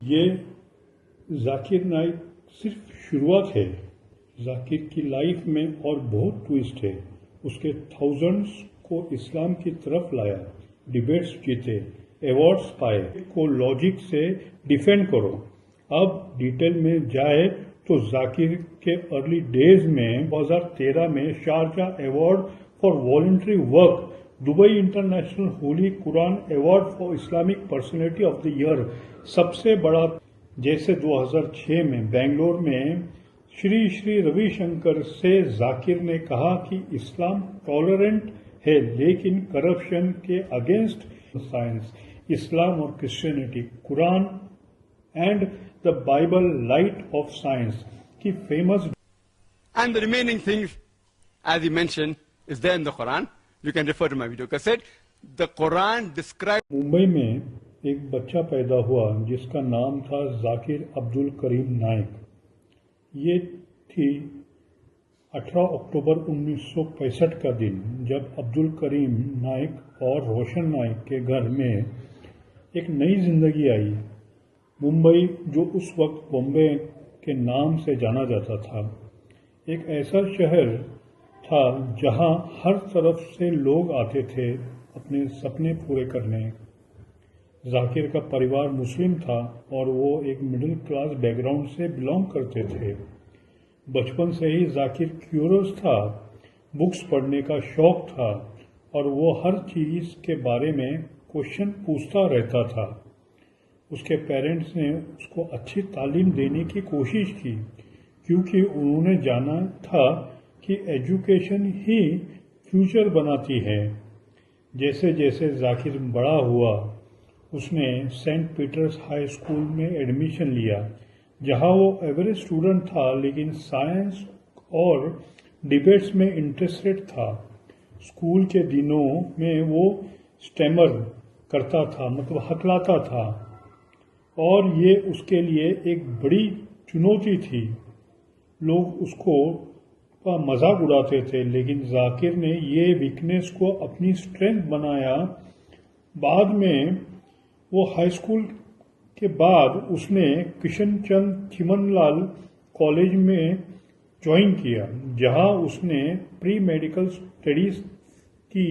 یہ ذاکر نائک صرف شروعات ہے۔ ذاکر کی لائف میں اور بہت ٹویسٹ ہے۔ اس کے تھاؤزنڈز کو اسلام کی طرف لایا، ڈیبیٹس جیتے، ایوارڈز پائے، کو لاجک سے ڈیفینڈ کرو۔ اب ڈیٹیل میں جائے تو ذاکر کے ارلی ڈیز میں 2013 میں Sharjah award for voluntary work, Dubai international holy Quran award for Islamic personality of the year سب سے بڑا، جیسے 2006 میں بنگلور میں شری روی شنکر سے ذاکر نے کہا کہ اسلام ٹالرنٹ ہے لیکن کرپشن کے اگینسٹ سائنس، اسلام اور Christianity, Quran and the Bible light of science کی famous. And the remaining things, as he mentioned, is there in the Quran. You can refer to my video cassette. The Quran describes. Mumbai میں ایک بچہ پیدا ہوا جس کا نام تھا ذاکر عبد الکریم نائک. یہ تھی 18 اکتوبر 1965 کا دن جب عبد الکریم نائک اور روشن نائک کے گھر میں ایک نئی زندگی آئی. ممبئی، جو اس وقت بامبے کے نام سے جانا جاتا تھا، ایک ایسا شہر تھا جہاں ہر طرف سے لوگ آتے تھے اپنے سپنے پورے کرنے. ذاکر کا پریوار مسلم تھا اور وہ ایک مڈل کلاس بیک گراؤنڈ سے بلانگ کرتے تھے. بچپن سے ہی ذاکر کیوریوس تھا، بکس پڑھنے کا شوق تھا اور وہ ہر چیز کے بارے میں کوشچن پوچھتا رہتا تھا. اس کے پیرنٹس نے اس کو اچھی تعلیم دینے کی کوشش کی کیونکہ انہوں نے جانا تھا کہ ایجوکیشن ہی فیوچر بناتی ہے. جیسے جیسے ذاکر بڑا ہوا اس نے سینٹ پیٹرز ہائی اسکول میں ایڈمیشن لیا جہاں وہ ایوریج اسٹوڈنٹ تھا لیکن سائنس اور ڈیبیٹس میں انٹرسٹڈ تھا. اسکول کے دنوں میں وہ اسٹیمر کرتا تھا، مطلب ہکلاتا تھا، اور یہ اس کے لیے ایک بڑی چنوتی تھی. لوگ اس کو مذاق اڑاتے تھے لیکن ذاکر نے یہ ویکنیس کو اپنی اسٹرینتھ بنایا. بعد میں وہ ہائی اسکول کے بعد اس نے کشن چند چمن لال کالج میں جوائن کیا جہاں اس نے پری میڈیکل اسٹڈیز کی.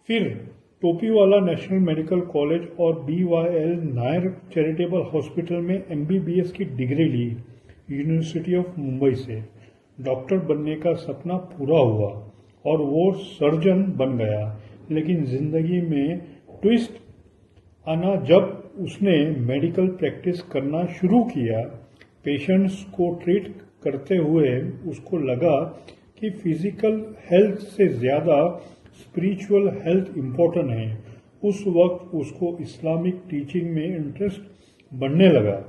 پھر ٹوپی والا نیشنل میڈیکل کالج اور BYL نائر چیریٹیبل ہاسپٹل میں MBBS کی ڈگری لی. یونیورسٹی آف ممبئی سے ڈاکٹر بننے کا سپنا پورا ہوا اور وہ سرجن بن گیا. لیکن زندگی میں ٹویسٹ آنا جب اس نے میڈیکل پریکٹس کرنا شروع کیا. پیشنٹس کو ٹریٹ کرتے ہوئے اس کو لگا کہ فزیکل ہیلتھ سے زیادہ اسپریچول ہیلتھ امپورٹنٹ ہے. اس وقت اس کو اسلامک ٹیچنگ میں انٹرسٹ بڑھنے لگا.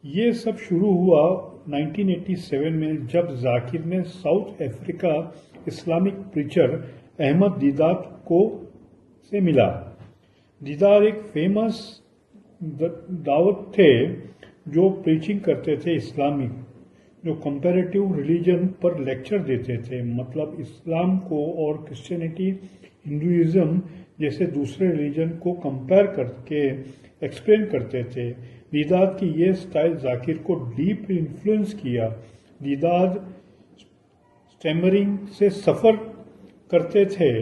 یہ سب شروع ہوا 1987 میں جب ذاکر نے South Africa Islamic preacher Ahmed Deedat کو سے ملا. دیدار ایک فیمس دعوت تھے جو پریچنگ کرتے تھے اسلامک، جو کمپیریٹیو ریلیجن پر لیکچر دیتے تھے، مطلب اسلام کو اور کرسچینٹی، ہندوازم جیسے دوسرے ریلیجن کو کمپیئر کر کے ایکسپلین کرتے تھے. دیدات کی یہ سٹائل ذاکر کو ڈیپ انفلوئنس کیا. دیدات اسٹیمرنگ سے سفر کرتے تھے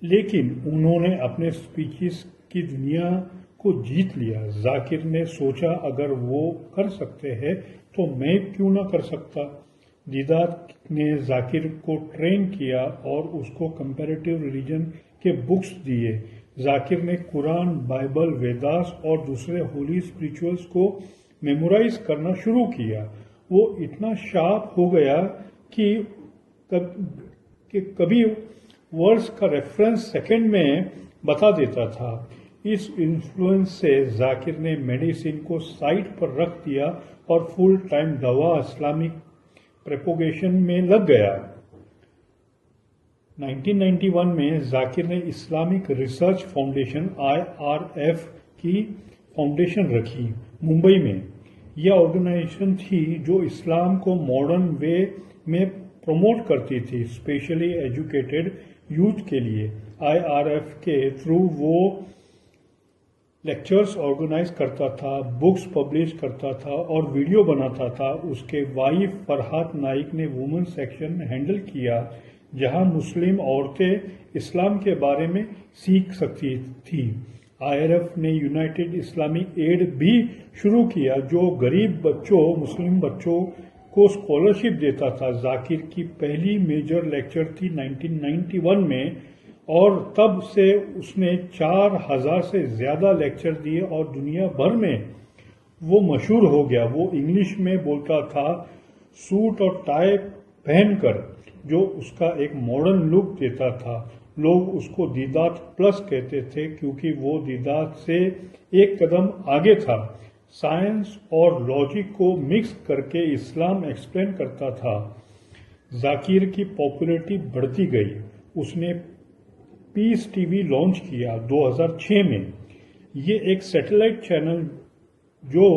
لیکن انہوں نے اپنے اسپیچز کی دنیا کو جیت لیا. ذاکر نے سوچا اگر وہ کر سکتے ہیں تو میں کیوں نہ کر سکتا. دیدات نے ذاکر کو ٹرین کیا اور اس کو کمپیریٹیو ریلیجن کے بکس دیے. ذاکر نے قرآن، بائبل، ویداس اور دوسرے ہولی اسپریچولز کو میمورائز کرنا شروع کیا. وہ اتنا شارپ ہو گیا کہ کبھی ورڈز کا ریفرنس سیکنڈ میں بتا دیتا تھا. اس انفلوئنس سے ذاکر نے میڈیسن کو سائڈ پر رکھ دیا اور فل ٹائم دوا اسلامک پروپیگیشن میں لگ گیا. 1991 میں ذاکر نے اسلامک ریسرچ فاؤنڈیشن IRF کی فاؤنڈیشن رکھی ممبئی میں. یہ آرگنائزیشن تھی جو اسلام کو ماڈرن وے میں پروموٹ کرتی تھی، اسپیشلی ایجوکیٹڈ یوتھ کے لیے. IRF کے تھرو وہ لیکچرز آرگنائز کرتا تھا، بکس پبلش کرتا تھا اور ویڈیو بناتا تھا۔ اس کے وائف فرحات نائک نے وومن سیکشن ہینڈل کیا، جہاں مسلم عورتیں اسلام کے بارے میں سیکھ سکتی تھی۔ IRF نے یونائٹڈ اسلامک ایڈ بھی شروع کیا، جو غریب مسلم بچوں کو اسکالرشپ دیتا تھا۔ ذاکر کی پہلی میجر لیکچر تھی 1991 میں، اور تب سے اس نے 4000 سے زیادہ لیکچر دیے اور دنیا بھر میں وہ مشہور ہو گیا۔ وہ انگلش میں بولتا تھا، سوٹ اور ٹائی پہن کر، جو اس کا ایک ماڈرن لک دیتا تھا۔ لوگ اس کو دیدات پلس کہتے تھے کیونکہ وہ دیدات سے ایک قدم آگے تھا۔ سائنس اور لاجک کو مکس کر کے اسلام ایکسپلین کرتا تھا۔ ذاکر کی پاپولیرٹی بڑھتی گئی۔ اس نے پیس ٹی وی لانچ کیا 2006 میں۔ یہ ایک سیٹلائٹ چینل جو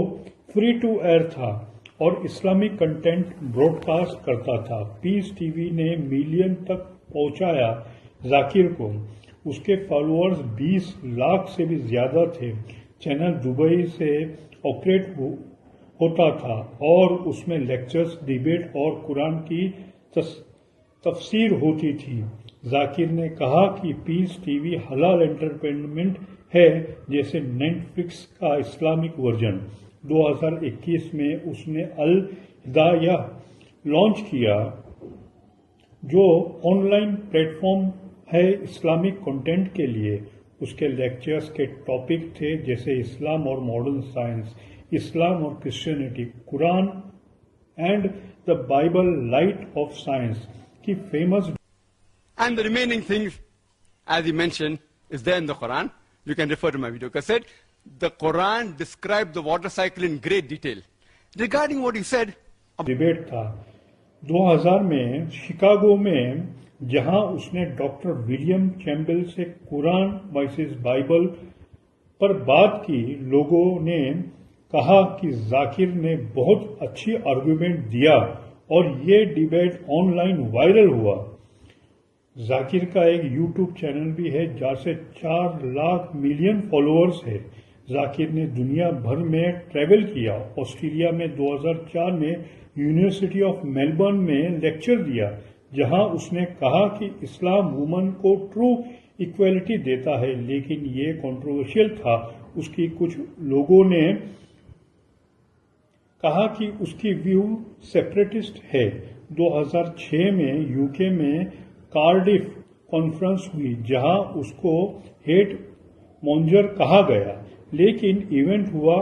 فری ٹو ایئر تھا اور اسلامک کنٹینٹ براڈ کاسٹ کرتا تھا۔ پیس ٹی وی نے ملین تک پہنچایا ذاکر کو۔ اس کے فالوورز 20 لاکھ سے بھی زیادہ تھے۔ چینل دبئی سے آپریٹ ہوتا تھا اور اس میں لیکچرز، ڈیبیٹ اور قرآن کی تفسیر ہوتی تھی۔ ذاکر نے کہا کہ پیس ٹی وی حلال انٹرٹینمنٹ ہے، جیسے نیٹ فلکس کا اسلامک ورژن۔ 2021 میں اس نے الہدایہ لانچ کیا، جو آن لائن پلیٹ فارم ہے اسلامک کنٹینٹ کے لیے۔ اس کے لیکچرز کے ٹاپک تھے جیسے اسلام اور ماڈرن سائنس، اسلام اور Christianity, Quran and the Bible light of science کی famous. And the remaining things, as he mentioned, is there in the Quran. You can refer to my video cassette. The Quran described the water cycle in great detail. Regarding what he said, debate تھا 2000 میں Chicago میں، جہاں اس نے doctor William کیمبل سے قرآن versus Bible پر بات کی۔ لوگوں نے کہا کہ ذاکر نے بہت اچھی آرگومنٹ دیا اور یہ ڈیبیٹ آن لائن وائرل ہوا۔ ذاکر کا ایک یوٹیوب چینل بھی ہے جہاں سے 4 لاکھ ملین فالوورز ہے۔ ذاکر نے دنیا بھر میں ٹریول کیا۔ آسٹریلیا میں 2004 میں یونیورسٹی آف میلبرن میں لیکچر دیا، جہاں اس نے کہا کہ اسلام وومن کو ٹرو ایکویلٹی دیتا ہے، لیکن یہ کنٹروورشل تھا۔ اس کی کچھ لوگوں نے کہا کہ اس کی ویو سیپریٹسٹ ہے۔ 2006 میں UK میں کارڈف کانفرنس ہوئی، جہاں اس کو ہیٹ مونجر کہا گیا، لیکن ایونٹ ہوا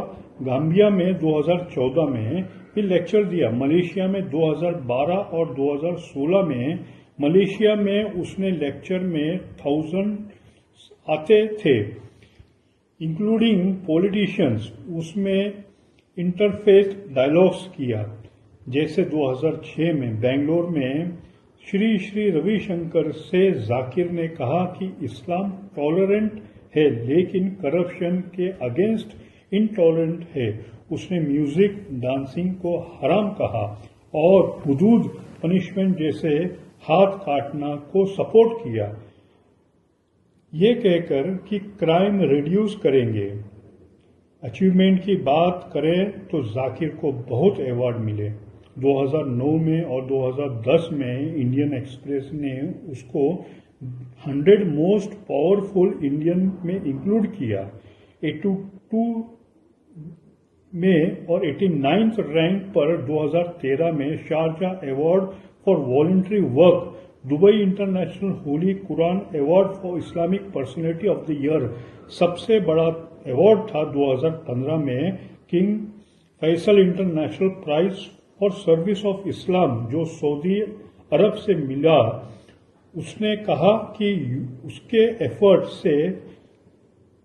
گامبیا میں 2014 میں، پھر لیکچر دیا ملیشیا میں 2012 اور 2016 میں۔ ملیشیا میں اس نے لیکچر میں 1000 آتے تھے، انکلوڈنگ پولیٹیشینز۔ اس میں انٹرفیتھ ڈائلاگز کیا، جیسے 2006 میں بنگلور میں شری روی شنکر سے ذاکر نے کہا کہ اسلام ٹالرنٹ ہے، لیکن کرپشن کے اگینسٹ انٹالرنٹ ہے۔ اس نے میوزک، ڈانسنگ کو حرام کہا اور حدود پنشمنٹ جیسے ہاتھ کاٹنا کو سپورٹ کیا، یہ کہہ کر کہ کرائم ریڈیوس کریں گے۔ اچیومنٹ کی بات کریں تو ذاکر کو بہت ایوارڈ ملے۔ 2009 میں اور 2010 میں انڈین ایکسپریس نے اس کو 100 موسٹ پاورفل انڈین میں انکلوڈ کیا۔ 82 میں اور 89 رینک پر 2013 میں Sharjah award for voluntary work, Dubai international holy Quran award for Islamic personality of the year سب سے بڑا ایوارڈ تھا۔ 2015 میں King Faisal international prize for service of Islam, جو سعودی عرب سے ملا۔ اس نے کہا کہ اس کے ایفرٹ سے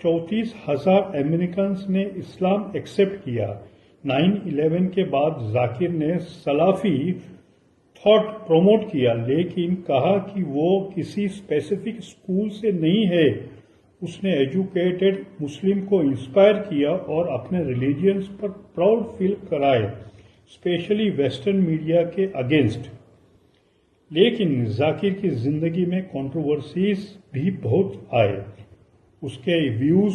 34,000 امریکنز نے اسلام ایکسپٹ کیا۔ 9/11 کے بعد ذاکر نے سلافی تھاٹ پروموٹ کیا، لیکن کہا کہ وہ کسی اسپیسیفک اسکول سے نہیں ہے۔ اس نے ایجوکیٹڈ مسلم کو انسپائر کیا اور اپنے ریلیجنز پر پراؤڈ فیل کرائے، اسپیشلی ویسٹرن میڈیا کے اگینسٹ۔ لیکن ذاکر کی زندگی میں کنٹروورسیز بھی بہت آئے۔ اس کے ویوز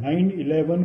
9/11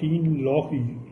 3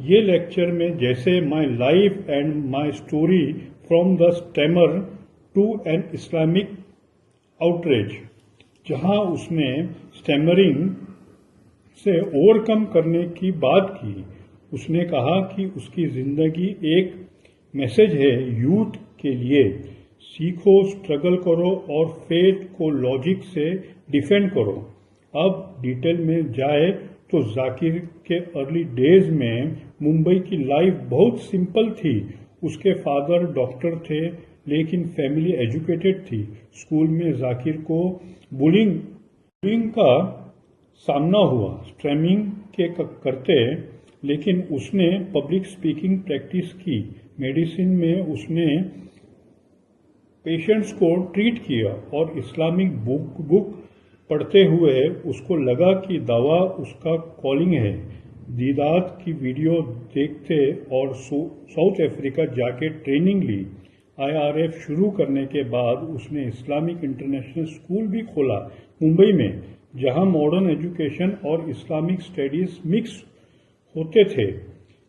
یہ لیکچر میں جیسے my life and my story from the steamer to an Islamic outreach, جہاں اس نے اسٹیمرنگ سے اوور کم کرنے کی بات کی۔ اس نے کہا کہ اس کی زندگی ایک میسج ہے یوتھ کے لیے، سیکھو، اسٹرگل کرو اور فیتھ کو لاجک سے ڈیفینڈ کرو۔ اب ڈیٹیل میں جائے تو ذاکر کے ارلی ڈیز میں ممبئی کی لائف بہت سمپل تھی۔ اس کے فادر ڈاکٹر تھے لیکن فیملی ایجوکیٹڈ تھی۔ اسکول میں ذاکر کو بولنگ کا سامنا ہوا، اسٹریمنگ کے کرتے، لیکن اس نے پبلک اسپیکنگ پریکٹس کی۔ میڈیسن میں اس نے پیشنٹس کو ٹریٹ کیا اور اسلامک بک پڑھتے ہوئے اس کو لگا کہ دوا اس کا کالنگ ہے۔ دیدات کی ویڈیو دیکھتے اور ساؤتھ افریقہ جا کے ٹریننگ لی۔ IRF شروع کرنے کے بعد اس نے اسلامک انٹرنیشنل اسکول بھی کھولا ممبئی میں، جہاں ماڈرن ایجوکیشن اور اسلامک اسٹڈیز مکس ہوتے تھے۔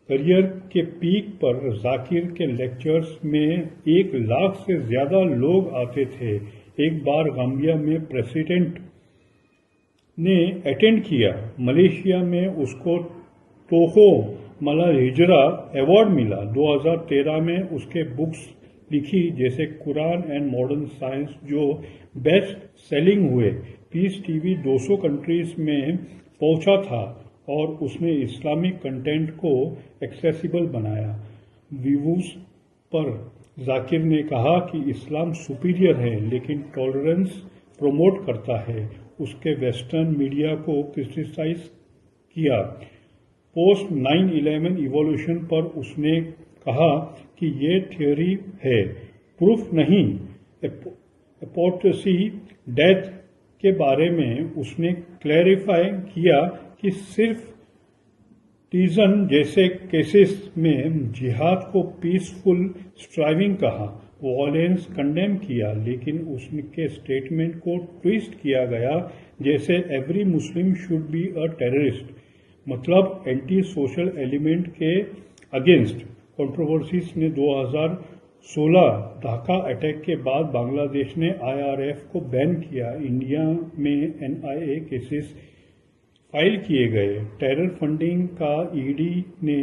کریئر کے پیک پر ذاکر کے لیکچرز میں 1 لاکھ سے زیادہ لوگ آتے تھے۔ ایک بار گامبیا میں پریزیڈنٹ نے اٹینڈ کیا۔ ملیشیا میں اس کو توخو ملا ہجرا ایوارڈ ملا۔ 2013 میں اس کے بکس لکھی جیسے قرآن اینڈ ماڈرن سائنس جو بیسٹ سیلنگ ہوئے۔ پیس ٹی وی 200 کنٹریز میں پہنچا تھا اور اس نے اسلامک کنٹینٹ کو ایکسیسیبل بنایا۔ ویوز پر ذاکر نے کہا کہ اسلام سپیریئر ہے لیکن ٹالرنس پروموٹ کرتا ہے۔ اس کے ویسٹرن میڈیا کو کرٹیسائز کیا۔ پوسٹ 9/11 ایوولوشن پر اس نے کہا کہ یہ تھیوری ہے، پروف نہیں۔ اپوسٹیسی ڈیتھ کے بارے میں اس نے کلیریفائی کیا کہ صرف ٹیزن جیسے کیسز میں جہاد کو پیسفل اسٹرائیونگ کہا، وائلنس کنڈیم کیا، لیکن اس کے اسٹیٹمنٹ کو ٹویسٹ کیا گیا جیسے every Muslim should be a terrorist, مطلب اینٹی سوشل ایلیمنٹ کے اگینسٹ۔ کنٹروورسیز نے 2016 ڈھاکہ اٹیک کے بعد بنگلہ دیش نے IRF کو بین کیا۔ انڈیا میں NIA کیسز فائل کیے گئے۔ ٹیرر فنڈنگ کا ED نے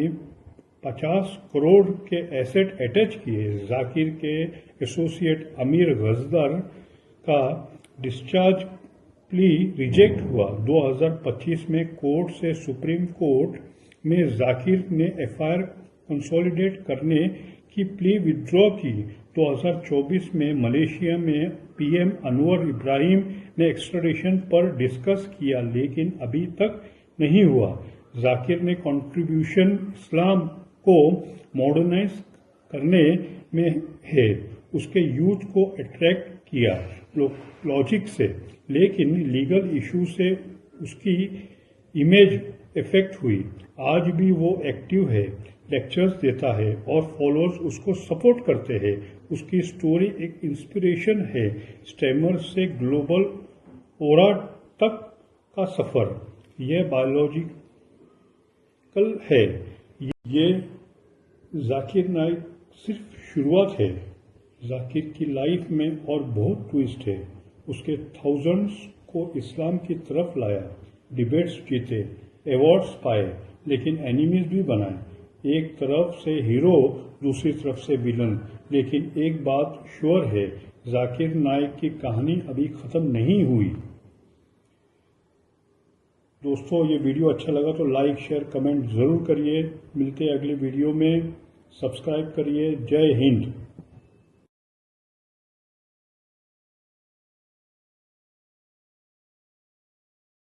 50 کروڑ کے ایسٹ اٹیچ کیے۔ ذاکر کے ایسوسیٹ امیر غزدر کا ڈسچارج پلی ریجیکٹ ہوا۔ 2025 میں کورٹ سے سپریم کورٹ میں ذاکر نے FIR کنسولیڈیٹ کرنے کی پلی وڈرا کی۔ 2024 میں ملیشیا میں PM انور ابراہیم نے ایکسٹریڈیشن پر ڈسکس کیا لیکن ابھی تک نہیں ہوا۔ ذاکر نے کنٹریبیوشن اسلام کو ماڈرنائز کرنے میں ہے۔ اس کے یوتھ کو اٹریکٹ کیا لاجک سے، لیکن لیگل ایشو سے اس کی امیج افیکٹ ہوئی۔ آج بھی وہ ایکٹیو ہے، لیکچرز دیتا ہے اور فالوورز اس کو سپورٹ کرتے ہیں۔ اس کی سٹوری ایک انسپریشن ہے، اسٹیمر سے گلوبل اورا تک کا سفر۔ یہ بایولوجیکل ہے۔ یہ ذاکر نائک صرف شروعات ہے۔ ذاکر کی لائف میں اور بہت ٹویسٹ ہے۔ اس کے تھاؤزنڈز کو اسلام کی طرف لایا، ڈیبیٹس جیتے، ایوارڈز پائے، لیکن اینیمیز بھی بنائے۔ ایک طرف سے ہیرو، دوسری طرف سے ویلن، لیکن ایک بات شور ہے، ذاکر نائک کی کہانی ابھی ختم نہیں ہوئی۔ دوستو یہ ویڈیو اچھا لگا تو لائک، شیئر، کمنٹ ضرور کریے۔ ملتے اگلے ویڈیو میں، سبسکرائب کریے۔ جے ہند۔